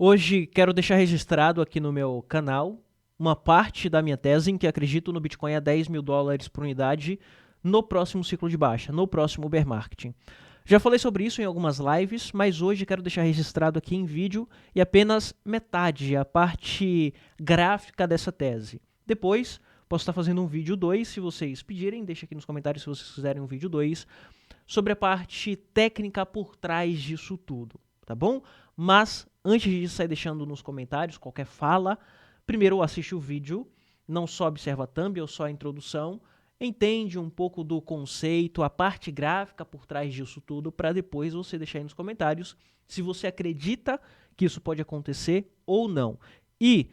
Hoje quero deixar registrado aqui no meu canal uma parte da minha tese em que acredito no Bitcoin a 10 mil dólares por unidade no próximo ciclo de baixa, no próximo bear market. Já falei sobre isso em algumas lives, mas hoje quero deixar registrado aqui em vídeo e apenas metade, a parte gráfica dessa tese. Depois, posso estar fazendo um vídeo 2, se vocês pedirem, deixa aqui nos comentários se vocês quiserem um vídeo 2, sobre a parte técnica por trás disso tudo, tá bom? Mas, antes de sair deixando nos comentários qualquer fala, primeiro assiste o vídeo, não só observa a thumb ou só a introdução, entende um pouco do conceito, a parte gráfica por trás disso tudo, para depois você deixar aí nos comentários se você acredita que isso pode acontecer ou não. E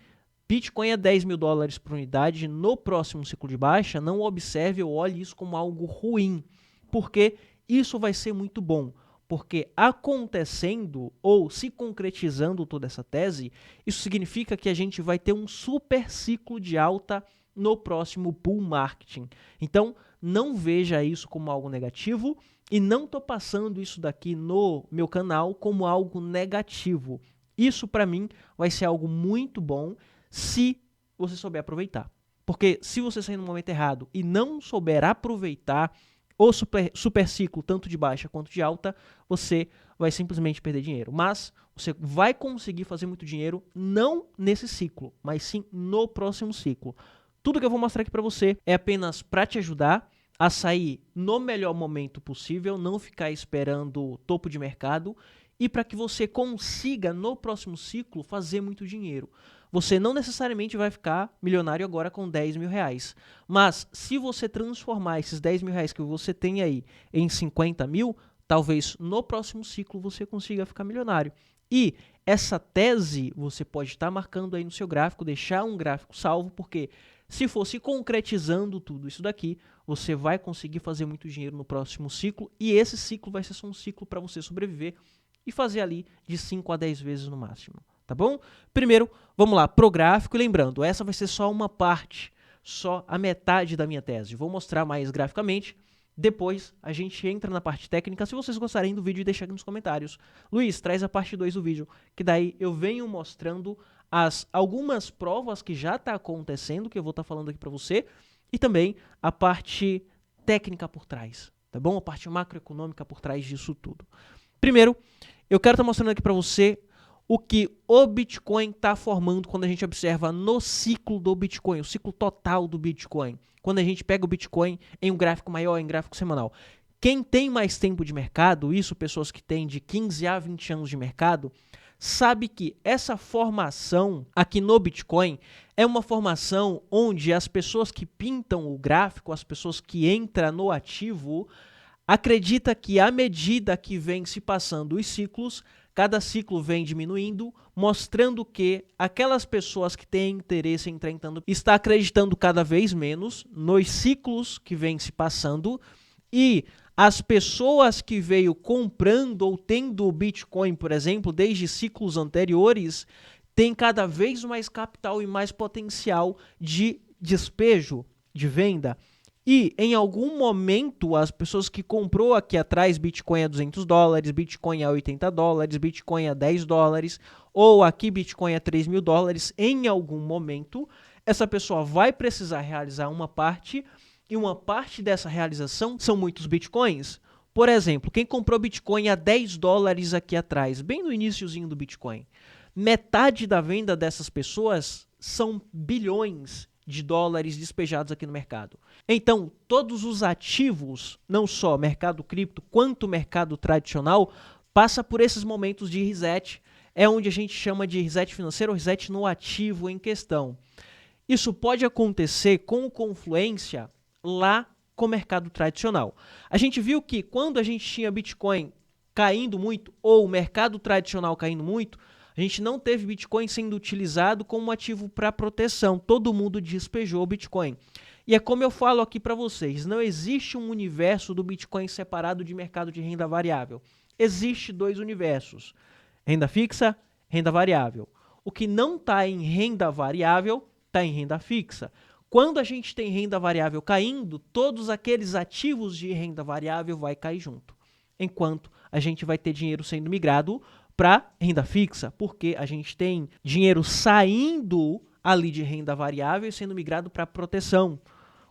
Bitcoin a 10 mil dólares por unidade no próximo ciclo de baixa, não observe ou olhe isso como algo ruim, porque isso vai ser muito bom. Porque acontecendo ou se concretizando toda essa tese, isso significa que a gente vai ter um super ciclo de alta no próximo bull market. Então, não veja isso como algo negativo e não estou passando isso daqui no meu canal como algo negativo. Isso, para mim, vai ser algo muito bom se você souber aproveitar. Porque se você sair no momento errado e não souber aproveitar o super ciclo, tanto de baixa quanto de alta, você vai simplesmente perder dinheiro. Mas você vai conseguir fazer muito dinheiro não nesse ciclo, mas sim no próximo ciclo. Tudo que eu vou mostrar aqui para você é apenas para te ajudar a sair no melhor momento possível, não ficar esperando topo de mercado e para que você consiga no próximo ciclo fazer muito dinheiro. Você não necessariamente vai ficar milionário agora com 10 mil reais, mas se você transformar esses 10 mil reais que você tem aí em 50 mil, talvez no próximo ciclo você consiga ficar milionário. E essa tese você pode estar marcando aí no seu gráfico, deixar um gráfico salvo, porque se fosse concretizando tudo isso daqui, você vai conseguir fazer muito dinheiro no próximo ciclo, e esse ciclo vai ser só um ciclo para você sobreviver e fazer ali de 5 a 10 vezes no máximo, tá bom? Primeiro, vamos lá, pro gráfico, e lembrando, essa vai ser só uma parte, só a metade da minha tese. Vou mostrar mais graficamente, depois a gente entra na parte técnica. Se vocês gostarem do vídeo, deixa aqui nos comentários. Luiz, traz a parte 2 do vídeo, que daí eu venho mostrando algumas provas que já está acontecendo, que eu vou estar falando aqui para você, e também a parte técnica por trás, tá bom? A parte macroeconômica por trás disso tudo. Primeiro, eu quero estar mostrando aqui para você o que o Bitcoin está formando quando a gente observa no ciclo do Bitcoin, o ciclo total do Bitcoin. Quando a gente pega o Bitcoin em um gráfico maior, em gráfico semanal. Quem tem mais tempo de mercado, isso pessoas que têm de 15 a 20 anos de mercado, sabe que essa formação aqui no Bitcoin é uma formação onde as pessoas que pintam o gráfico, as pessoas que entram no ativo, acredita que à medida que vem se passando os ciclos, cada ciclo vem diminuindo, mostrando que aquelas pessoas que têm interesse em entrar está acreditando cada vez menos nos ciclos que vem se passando, e as pessoas que veio comprando ou tendo o Bitcoin, por exemplo, desde ciclos anteriores, têm cada vez mais capital e mais potencial de despejo, de venda. E em algum momento as pessoas que comprou aqui atrás Bitcoin a 200 dólares, Bitcoin a 80 dólares, Bitcoin a 10 dólares, ou aqui Bitcoin a 3 mil dólares, em algum momento essa pessoa vai precisar realizar uma parte, e uma parte dessa realização são muitos Bitcoins. Por exemplo, quem comprou Bitcoin a 10 dólares aqui atrás, bem no iniciozinho do Bitcoin, metade da venda dessas pessoas são bilhões de dólares despejados aqui no mercado. Então, todos os ativos, não só mercado cripto, quanto mercado tradicional, passa por esses momentos de reset. É onde a gente chama de reset financeiro ou reset no ativo em questão. Isso pode acontecer com confluência lá com o mercado tradicional. A gente viu que quando a gente tinha Bitcoin caindo muito, ou o mercado tradicional caindo muito, a gente não teve Bitcoin sendo utilizado como ativo para proteção. Todo mundo despejou o Bitcoin. E é como eu falo aqui para vocês, não existe um universo do Bitcoin separado de mercado de renda variável. Existe dois universos, renda fixa, renda variável. O que não está em renda variável, está em renda fixa. Quando a gente tem renda variável caindo, todos aqueles ativos de renda variável vai cair junto. Enquanto a gente vai ter dinheiro sendo migrado para renda fixa, porque a gente tem dinheiro saindo ali de renda variável e sendo migrado para proteção.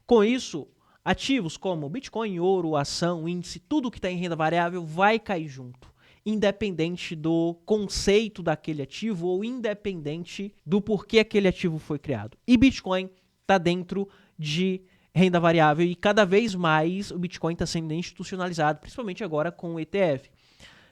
Com isso, ativos como Bitcoin, ouro, ação, índice, tudo que está em renda variável vai cair junto, independente do conceito daquele ativo ou independente do porquê aquele ativo foi criado. E Bitcoin está dentro de renda variável e cada vez mais o Bitcoin está sendo institucionalizado, principalmente agora com o ETF.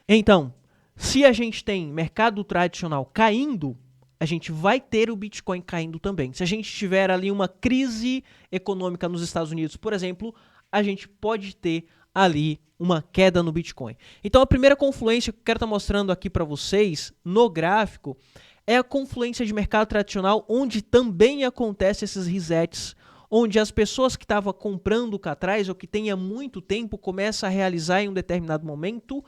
Então, se a gente tem mercado tradicional caindo, a gente vai ter o Bitcoin caindo também. Se a gente tiver ali uma crise econômica nos Estados Unidos, por exemplo, a gente pode ter ali uma queda no Bitcoin. Então, a primeira confluência que eu quero estar mostrando aqui para vocês no gráfico é a confluência de mercado tradicional, onde também acontecem esses resets, onde as pessoas que estavam comprando cá atrás ou que tem há muito tempo começam a realizar em um determinado momento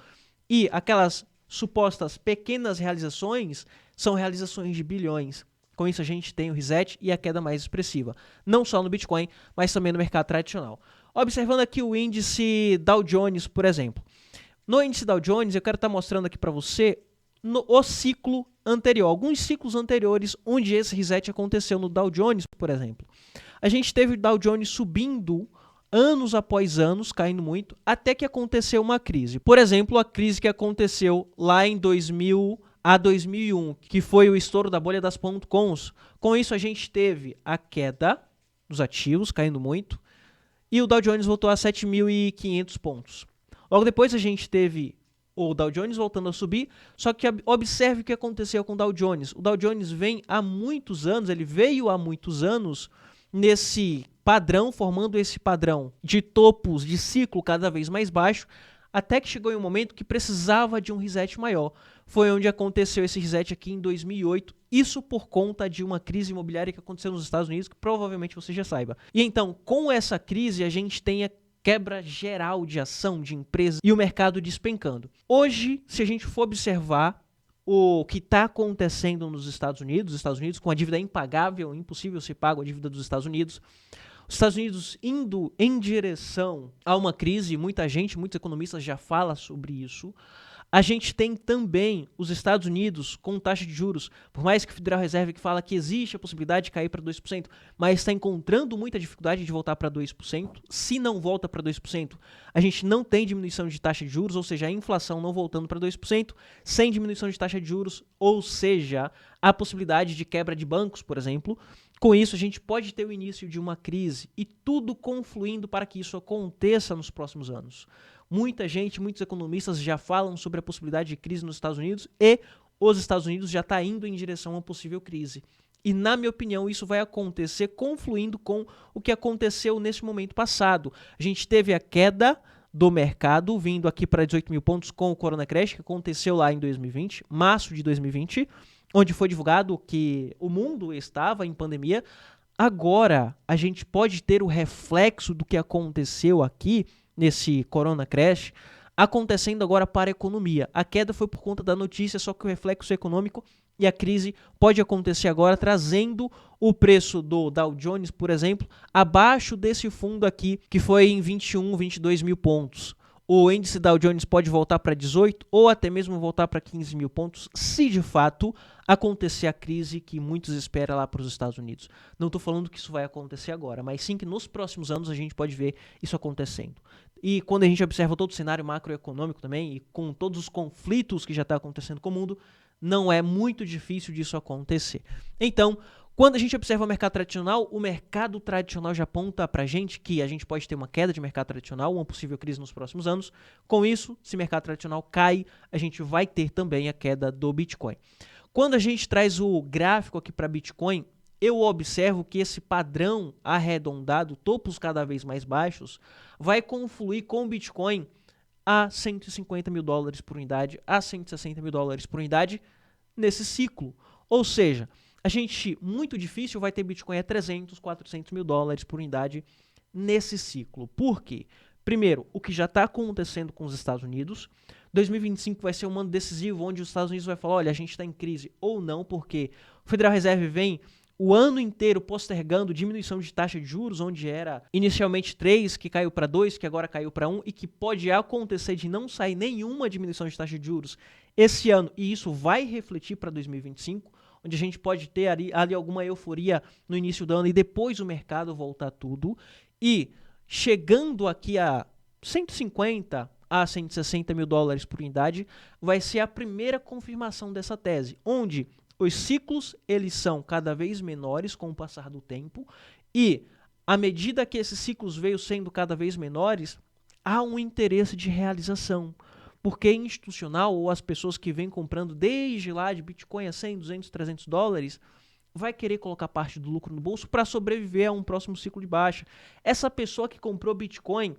e aquelas supostas pequenas realizações são realizações de bilhões. Com isso a gente tem o reset e a queda mais expressiva, não só no Bitcoin, mas também no mercado tradicional. Observando aqui o índice Dow Jones, por exemplo. No índice Dow Jones, eu quero estar mostrando aqui para você o ciclo anterior, alguns ciclos anteriores onde esse reset aconteceu no Dow Jones, por exemplo. A gente teve o Dow Jones subindo anos após anos, caindo muito, até que aconteceu uma crise. Por exemplo, a crise que aconteceu lá em 2000 a 2001, que foi o estouro da bolha das .coms. Com isso, a gente teve a queda dos ativos, caindo muito, e o Dow Jones voltou a 7.500 pontos. Logo depois, a gente teve o Dow Jones voltando a subir, só que observe o que aconteceu com o Dow Jones. O Dow Jones vem há muitos anos, ele veio há muitos anos nesse padrão, formando esse padrão de topos de ciclo cada vez mais baixo, até que chegou em um momento que precisava de um reset maior. Foi onde aconteceu esse reset aqui em 2008, isso por conta de uma crise imobiliária que aconteceu nos Estados Unidos, que provavelmente você já saiba. E então, com essa crise, a gente tem a quebra geral de ação de empresas e o mercado despencando. Hoje, se a gente for observar o que está acontecendo nos Estados Unidos com a dívida impagável, impossível ser pago a dívida dos Estados Unidos, os Estados Unidos indo em direção a uma crise, muitos economistas já falam sobre isso. A gente tem também os Estados Unidos com taxa de juros, por mais que o Federal Reserve que fala que existe a possibilidade de cair para 2%, mas está encontrando muita dificuldade de voltar para 2%. Se não volta para 2%, a gente não tem diminuição de taxa de juros, ou seja, a inflação não voltando para 2%, sem diminuição de taxa de juros, ou seja, a possibilidade de quebra de bancos, por exemplo. Com isso, a gente pode ter o início de uma crise e tudo confluindo para que isso aconteça nos próximos anos. Muita gente, muitos economistas já falam sobre a possibilidade de crise nos Estados Unidos e os Estados Unidos já está indo em direção a uma possível crise. E, na minha opinião, isso vai acontecer confluindo com o que aconteceu nesse momento passado. A gente teve a queda do mercado vindo aqui para 18 mil pontos com o Corona Crash, que aconteceu lá em 2020, março de 2020, onde foi divulgado que o mundo estava em pandemia. Agora, a gente pode ter o reflexo do que aconteceu aqui nesse Corona Crash, acontecendo agora para a economia. A queda foi por conta da notícia, só que o reflexo econômico e a crise pode acontecer agora, trazendo o preço do Dow Jones, por exemplo, abaixo desse fundo aqui, que foi em 21, 22 mil pontos. O índice Dow Jones pode voltar para 18 ou até mesmo voltar para 15 mil pontos, se de fato acontecer a crise que muitos esperam lá para os Estados Unidos. Não estou falando que isso vai acontecer agora, mas sim que nos próximos anos a gente pode ver isso acontecendo. E quando a gente observa todo o cenário macroeconômico também, e com todos os conflitos que já está acontecendo com o mundo, não é muito difícil disso acontecer. Então, quando a gente observa o mercado tradicional já aponta para a gente que a gente pode ter uma queda de mercado tradicional, uma possível crise nos próximos anos. Com isso, se o mercado tradicional cai, a gente vai ter também a queda do Bitcoin. Quando a gente traz o gráfico aqui para Bitcoin, eu observo que esse padrão arredondado, topos cada vez mais baixos, vai confluir com o Bitcoin a 150 mil dólares por unidade, a 160 mil dólares por unidade nesse ciclo. Ou seja, a gente, muito difícil, vai ter Bitcoin a 300, 400 mil dólares por unidade nesse ciclo. Por quê? Primeiro, o que já está acontecendo com os Estados Unidos. 2025 vai ser um ano decisivo, onde os Estados Unidos vai falar, olha, a gente está em crise ou não, porque o Federal Reserve vem o ano inteiro postergando diminuição de taxa de juros, onde era inicialmente 3, que caiu para 2, que agora caiu para 1, e que pode acontecer de não sair nenhuma diminuição de taxa de juros esse ano, e isso vai refletir para 2025, onde a gente pode ter ali alguma euforia no início do ano e depois o mercado voltar tudo, e chegando aqui a 150 a 160 mil dólares por unidade, vai ser a primeira confirmação dessa tese, onde os ciclos eles são cada vez menores com o passar do tempo e, à medida que esses ciclos veio sendo cada vez menores, há um interesse de realização. Porque institucional, ou as pessoas que vêm comprando desde lá de Bitcoin a 100, 200, 300 dólares, vai querer colocar parte do lucro no bolso para sobreviver a um próximo ciclo de baixa. Essa pessoa que comprou Bitcoin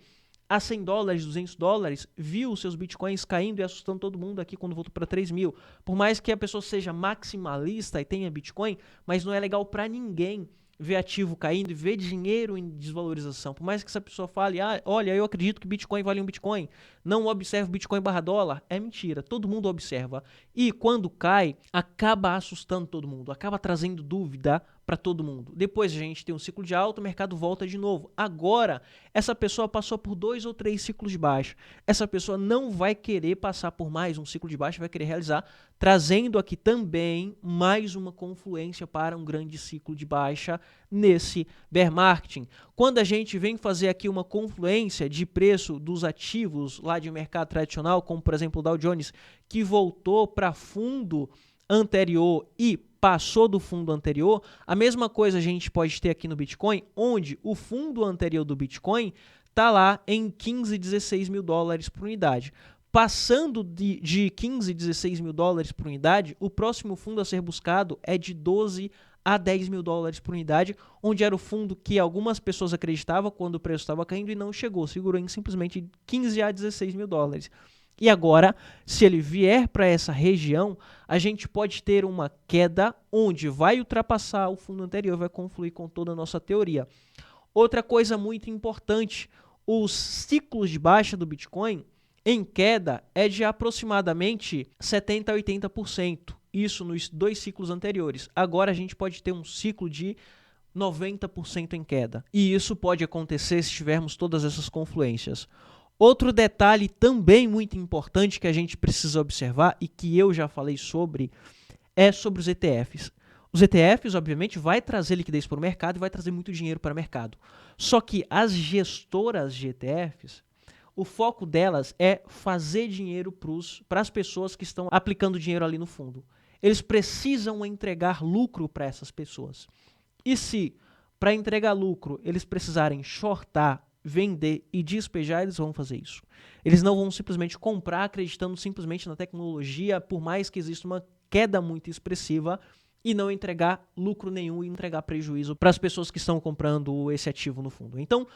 a 100 dólares, 200 dólares, viu os seus Bitcoins caindo e assustando todo mundo aqui quando voltou para 3 mil. Por mais que a pessoa seja maximalista e tenha Bitcoin, mas não é legal para ninguém ver ativo caindo e ver dinheiro em desvalorização. Por mais que essa pessoa fale, olha, eu acredito que Bitcoin vale um Bitcoin, não observe Bitcoin barra dólar, é mentira, todo mundo observa. E quando cai, acaba assustando todo mundo, acaba trazendo dúvida para todo mundo. Depois a gente tem um ciclo de alta, o mercado volta de novo. Agora, essa pessoa passou por 2 ou 3 ciclos de baixa. Essa pessoa não vai querer passar por mais um ciclo de baixa, vai querer realizar, trazendo aqui também mais uma confluência para um grande ciclo de baixa nesse bear marketing. Quando a gente vem fazer aqui uma confluência de preço dos ativos lá de mercado tradicional, como por exemplo o Dow Jones, que voltou para fundo anterior e passou do fundo anterior, a mesma coisa a gente pode ter aqui no Bitcoin, onde o fundo anterior do Bitcoin está lá em 15, 16 mil dólares por unidade. Passando de 15, 16 mil dólares por unidade, o próximo fundo a ser buscado é de 12 a 10 mil dólares por unidade, onde era o fundo que algumas pessoas acreditavam quando o preço estava caindo e não chegou, segurou em simplesmente 15 a 16 mil dólares. E agora, se ele vier para essa região, a gente pode ter uma queda onde vai ultrapassar o fundo anterior, vai confluir com toda a nossa teoria. Outra coisa muito importante, os ciclos de baixa do Bitcoin em queda é de aproximadamente 70% a 80%. Isso nos 2 ciclos anteriores. Agora a gente pode ter um ciclo de 90% em queda. E isso pode acontecer se tivermos todas essas confluências. Outro detalhe também muito importante que a gente precisa observar e que eu já falei sobre é sobre os ETFs. Os ETFs, obviamente, vai trazer liquidez para o mercado e vai trazer muito dinheiro para o mercado. Só que as gestoras de ETFs, o foco delas é fazer dinheiro para as pessoas que estão aplicando dinheiro ali no fundo. Eles precisam entregar lucro para essas pessoas. E se, para entregar lucro, eles precisarem shortar, vender e despejar, eles vão fazer isso. Eles não vão simplesmente comprar acreditando simplesmente na tecnologia, por mais que exista uma queda muito expressiva, e não entregar lucro nenhum e entregar prejuízo para as pessoas que estão comprando esse ativo no fundo. Então,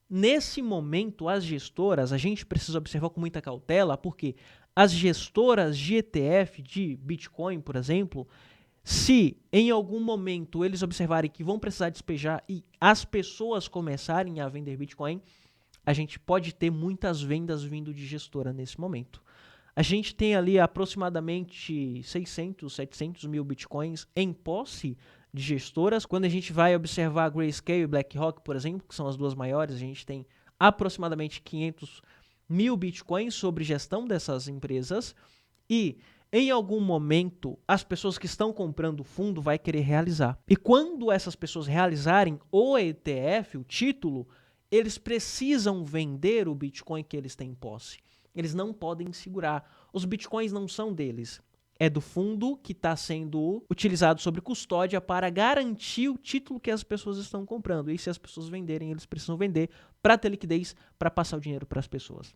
nesse momento, as gestoras, a gente precisa observar com muita cautela, porque as gestoras de ETF, de Bitcoin, por exemplo, se em algum momento eles observarem que vão precisar despejar e as pessoas começarem a vender Bitcoin, a gente pode ter muitas vendas vindo de gestora nesse momento. A gente tem ali aproximadamente 600, 700 mil Bitcoins em posse de gestoras. Quando a gente vai observar a Grayscale e BlackRock, por exemplo, que são as duas maiores, a gente tem aproximadamente 500 mil Bitcoins sobre gestão dessas empresas e em algum momento, as pessoas que estão comprando o fundo vai querer realizar. E quando essas pessoas realizarem o ETF, o título, eles precisam vender o Bitcoin que eles têm em posse. Eles não podem segurar. Os Bitcoins não são deles. É do fundo que está sendo utilizado sobre custódia para garantir o título que as pessoas estão comprando. E se as pessoas venderem, eles precisam vender para ter liquidez, para passar o dinheiro para as pessoas.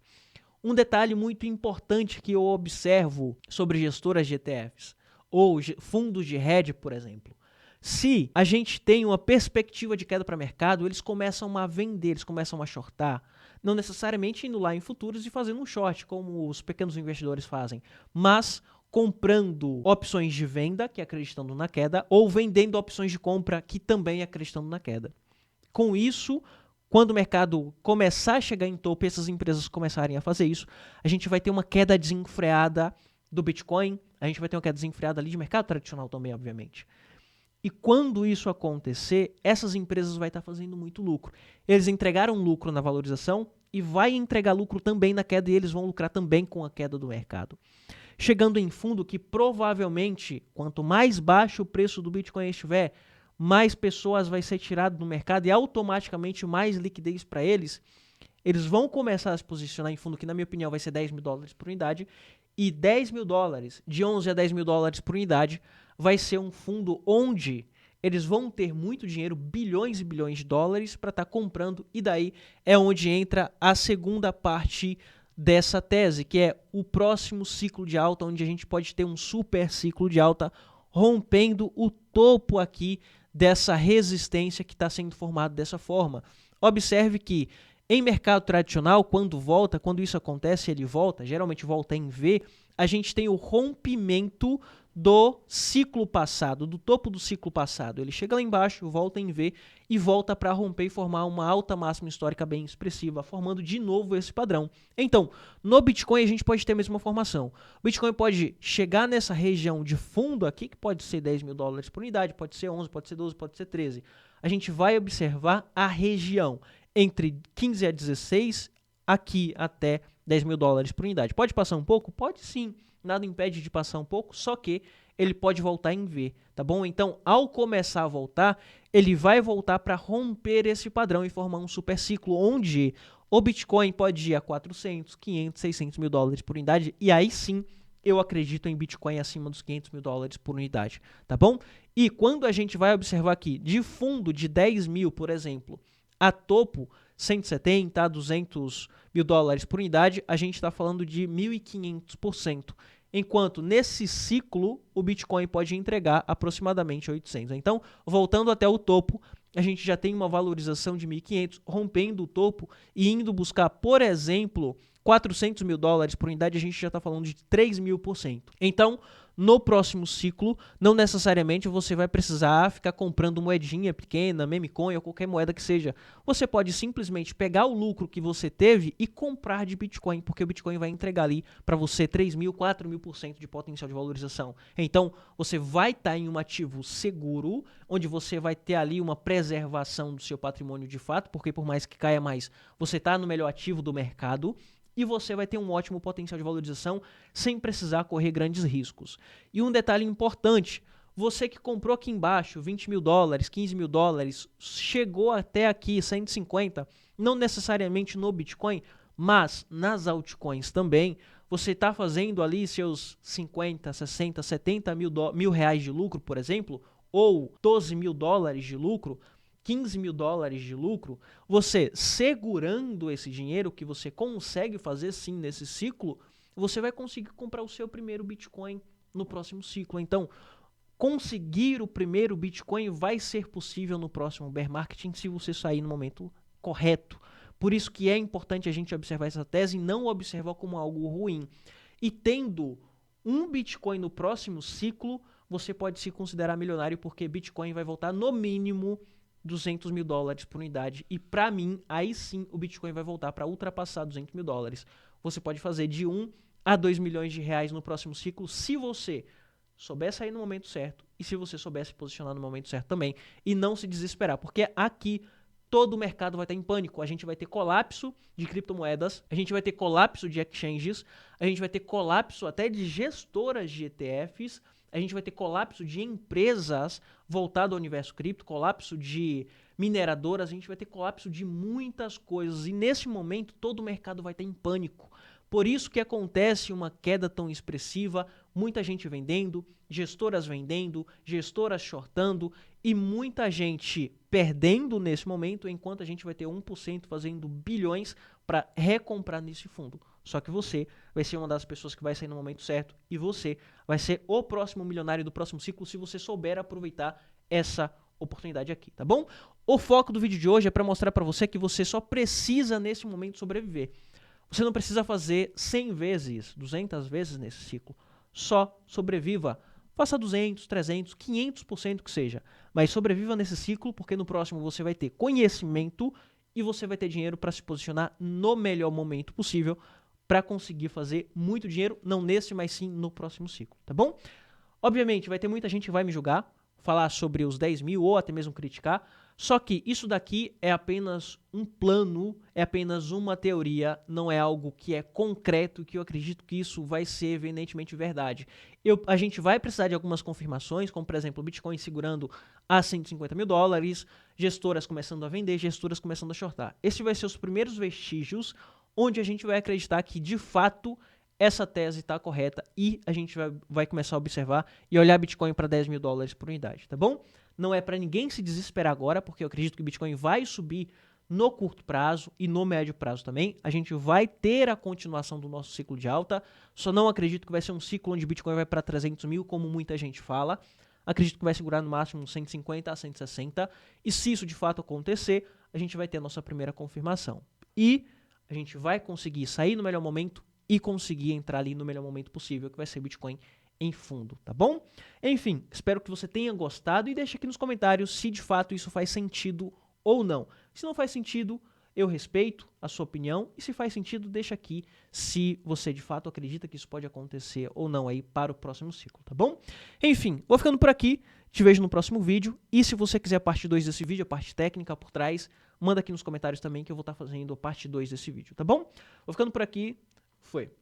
Um detalhe muito importante que eu observo sobre gestoras de ETFs ou fundos de hedge, por exemplo. Se a gente tem uma perspectiva de queda para o mercado, eles começam a vender, eles começam a shortar. Não necessariamente indo lá em futuros e fazendo um short, como os pequenos investidores fazem, mas comprando opções de venda, que é acreditando na queda, ou vendendo opções de compra, que também é acreditando na queda. Com isso, quando o mercado começar a chegar em topo e essas empresas começarem a fazer isso, a gente vai ter uma queda desenfreada do Bitcoin, a gente vai ter uma queda desenfreada ali de mercado tradicional também, obviamente. E quando isso acontecer, essas empresas vão estar fazendo muito lucro. Eles entregaram lucro na valorização e vai entregar lucro também na queda e eles vão lucrar também com a queda do mercado. chegando em fundo que provavelmente, quanto mais baixo o preço do Bitcoin estiver, mais pessoas vai ser tirado do mercado e automaticamente mais liquidez para eles, eles vão começar a se posicionar em fundo que, na minha opinião, vai ser 10 mil dólares por unidade, e 10 mil dólares, de 11 a 10 mil dólares por unidade, vai ser um fundo onde eles vão ter muito dinheiro, bilhões e bilhões de dólares para estar comprando, e daí é onde entra a segunda parte dessa tese, que é o próximo ciclo de alta, onde a gente pode ter um super ciclo de alta rompendo o topo aqui dessa resistência que está sendo formado dessa forma. Observe que em mercado tradicional, quando isso acontece, ele volta, geralmente volta em V, a gente tem o rompimento do ciclo passado, do topo do ciclo passado. Ele chega lá embaixo, volta em V e volta para romper e formar uma alta máxima histórica bem expressiva, formando de novo esse padrão. Então, no Bitcoin a gente pode ter a mesma formação. O Bitcoin pode chegar nessa região de fundo aqui, que pode ser 10 mil dólares por unidade, pode ser 11, pode ser 12, pode ser 13. A gente vai observar a região entre 15 a 16, aqui até 10 mil dólares por unidade. Pode passar um pouco? Pode sim. Nada impede de passar um pouco, só que ele pode voltar em V, tá bom? Então, ao começar a voltar, ele vai voltar para romper esse padrão e formar um super ciclo, onde o Bitcoin pode ir a 400, 500, 600 mil dólares por unidade, e aí sim eu acredito em Bitcoin acima dos 500 mil dólares por unidade, tá bom? E quando a gente vai observar aqui, de fundo de 10 mil, por exemplo, a topo 170 a 200 mil dólares por unidade, a gente está falando de 1.500%, enquanto nesse ciclo o Bitcoin pode entregar aproximadamente 800. Então, voltando até o topo, a gente já tem uma valorização de 1.500, rompendo o topo e indo buscar, por exemplo, 400 mil dólares por unidade, a gente já está falando de 3.000%. Então, no próximo ciclo, não necessariamente você vai precisar ficar comprando moedinha pequena, meme coin ou qualquer moeda que seja. Você pode simplesmente pegar o lucro que você teve e comprar de Bitcoin, porque o Bitcoin vai entregar ali para você 3.000, 4.000% de potencial de valorização. Então, você vai estar em um ativo seguro, onde você vai ter ali uma preservação do seu patrimônio de fato, porque por mais que caia mais, você está no melhor ativo do mercado, e você vai ter um ótimo potencial de valorização sem precisar correr grandes riscos. E um detalhe importante, você que comprou aqui embaixo 20 mil dólares, 15 mil dólares, chegou até aqui 150, não necessariamente no Bitcoin, mas nas altcoins também, você está fazendo ali seus 50, 60, 70 mil reais de lucro, por exemplo, ou 12 mil dólares de lucro, 15 mil dólares de lucro, você segurando esse dinheiro que você consegue fazer sim nesse ciclo, você vai conseguir comprar o seu primeiro Bitcoin no próximo ciclo. Então, conseguir o primeiro Bitcoin vai ser possível no próximo bear market se você sair no momento correto. Por isso que é importante a gente observar essa tese e não observar como algo ruim. E tendo um Bitcoin no próximo ciclo, você pode se considerar milionário, porque Bitcoin vai voltar no mínimo 200 mil dólares por unidade, e para mim, aí sim o Bitcoin vai voltar para ultrapassar 200 mil dólares. Você pode fazer de 1 a 2 milhões de reais no próximo ciclo, se você souber sair no momento certo, e se você souber se posicionar no momento certo também, e não se desesperar, porque aqui todo o mercado vai estar em pânico. A gente vai ter colapso de criptomoedas, a gente vai ter colapso de exchanges, a gente vai ter colapso até de gestoras de ETFs, a gente vai ter colapso de empresas voltado ao universo cripto, colapso de mineradoras, a gente vai ter colapso de muitas coisas. E nesse momento todo o mercado vai estar em pânico. Por isso que acontece uma queda tão expressiva, muita gente vendendo, gestoras vendendo, gestoras shortando e muita gente perdendo nesse momento, enquanto a gente vai ter 1% fazendo bilhões para recomprar nesse fundo. Só que você vai ser uma das pessoas que vai sair no momento certo e você vai ser o próximo milionário do próximo ciclo se você souber aproveitar essa oportunidade aqui, tá bom? O foco do vídeo de hoje é para mostrar para você que você só precisa nesse momento sobreviver. Você não precisa fazer 100 vezes, 200 vezes nesse ciclo. Só sobreviva. Faça 200, 300, 500% que seja. Mas sobreviva nesse ciclo, porque no próximo você vai ter conhecimento e você vai ter dinheiro para se posicionar no melhor momento possível para conseguir fazer muito dinheiro, não nesse, mas sim no próximo ciclo, tá bom? Obviamente, vai ter muita gente que vai me julgar, falar sobre os 10 mil ou até mesmo criticar, Só que isso daqui é apenas um plano, é apenas uma teoria, não é algo que é concreto, que eu acredito que isso vai ser evidentemente verdade. A gente vai precisar de algumas confirmações, como por exemplo o Bitcoin segurando a $150.000, gestoras começando a vender, gestoras começando a shortar. Esse vai ser os primeiros vestígios onde a gente vai acreditar que de fato essa tese está correta e a gente vai começar a observar e olhar Bitcoin para $10.000 por unidade, tá bom? Não é para ninguém se desesperar agora, porque eu acredito que o Bitcoin vai subir no curto prazo e no médio prazo também. A gente vai ter a continuação do nosso ciclo de alta, só não acredito que vai ser um ciclo onde o Bitcoin vai para 300 mil, como muita gente fala. Acredito que vai segurar no máximo 150 a 160, e se isso de fato acontecer, a gente vai ter a nossa primeira confirmação. E a gente vai conseguir sair no melhor momento e conseguir entrar ali no melhor momento possível, que vai ser Bitcoin em fundo, tá bom? Enfim, espero que você tenha gostado e deixe aqui nos comentários se de fato isso faz sentido ou não. Se não faz sentido, eu respeito a sua opinião, e se faz sentido, deixa aqui se você de fato acredita que isso pode acontecer ou não aí para o próximo ciclo, tá bom? Enfim, vou ficando por aqui, te vejo no próximo vídeo, e se você quiser a parte 2 desse vídeo, a parte técnica por trás, manda aqui nos comentários também que eu vou estar fazendo a parte 2 desse vídeo, tá bom? Vou ficando por aqui, foi.